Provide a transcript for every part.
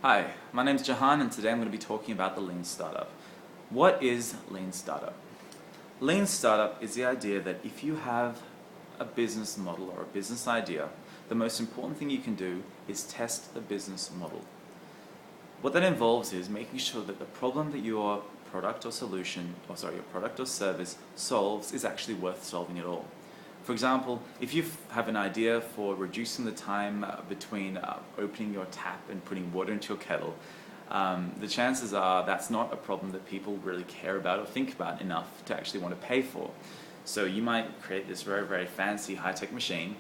Hi, my name's Jahan and today I'm going to be talking about the Lean Startup. What is Lean Startup? Lean Startup is the idea that if you have a business model or a business idea, the most important thing you can do is test the business model. What that involves is making sure that the problem that your product or your product or service solves is actually worth solving at all. For example, if you have an idea for reducing the time between opening your tap and putting water into your kettle, the chances are that's not a problem that people really care about or think about enough to actually want to pay for. So you might create this very, very fancy high-tech machine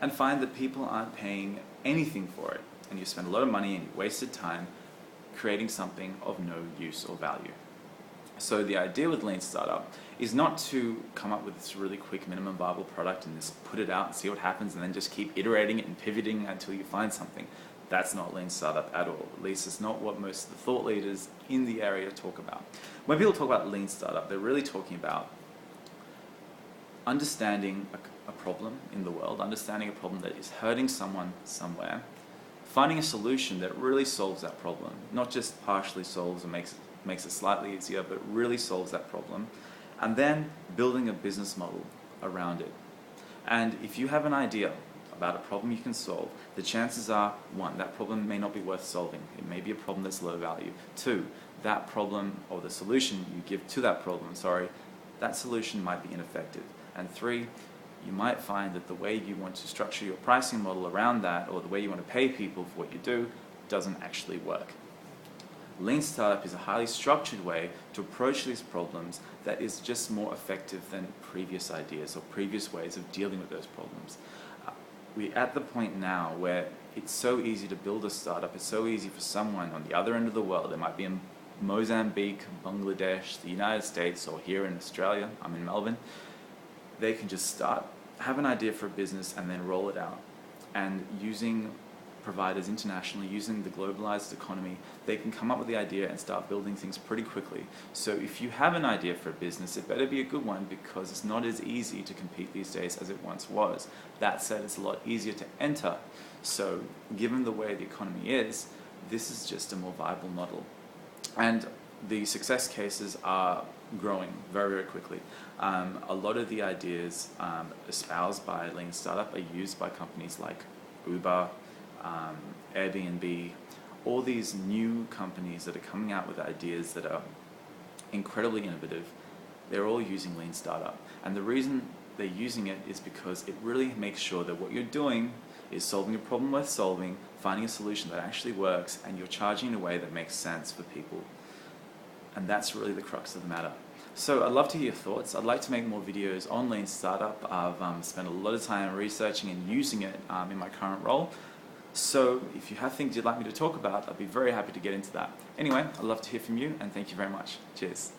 and find that people aren't paying anything for it, and you spend a lot of money and you wasted time creating something of no use or value. So the idea with Lean Startup is not to come up with this really quick minimum viable product and just put it out and see what happens and then just keep iterating it and pivoting until you find something. That's not Lean Startup at all. At least it's not what most of the thought leaders in the area talk about. When people talk about Lean Startup, they're really talking about understanding a problem in the world, understanding a problem that is hurting someone somewhere, finding a solution that really solves that problem, not just partially solves or makes it slightly easier, but really solves that problem, and then building a business model around it. And if you have an idea about a problem you can solve, the chances are, one, that problem may not be worth solving. It may be a problem that's low value. Two, that problem or the solution you give to that problem, that solution might be ineffective. And three, you might find that the way you want to structure your pricing model around that, or the way you want to pay people for what you do, doesn't actually work. Lean Startup is a highly structured way to approach these problems that is just more effective than previous ideas or previous ways of dealing with those problems. We're at the point now where it's so easy to build a startup. It's so easy for someone on the other end of the world. It might be in Mozambique, Bangladesh, the United States, or here in Australia. I'm in Melbourne. They can just start, have an idea for a business, and then roll it out. And using providers internationally, using the globalized economy, they can come up with the idea and start building things pretty quickly. So if you have an idea for a business, it better be a good one, because it's not as easy to compete these days as it once was. That said, it's a lot easier to enter. So given the way the economy is, this is just a more viable model. And the success cases are growing very, very quickly. A lot of the ideas espoused by Lean Startup are used by companies like Uber, Airbnb, all these new companies that are coming out with ideas that are incredibly innovative. They're all using Lean Startup. And the reason they're using it is because it really makes sure that what you're doing is solving a problem worth solving, finding a solution that actually works, and you're charging in a way that makes sense for people. And that's really the crux of the matter. So I'd love to hear your thoughts. I'd like to make more videos on Lean Startup. I've spent a lot of time researching and using it in my current role. So if you have things you'd like me to talk about, I'd be very happy to get into that. Anyway, I'd love to hear from you, and thank you very much. Cheers.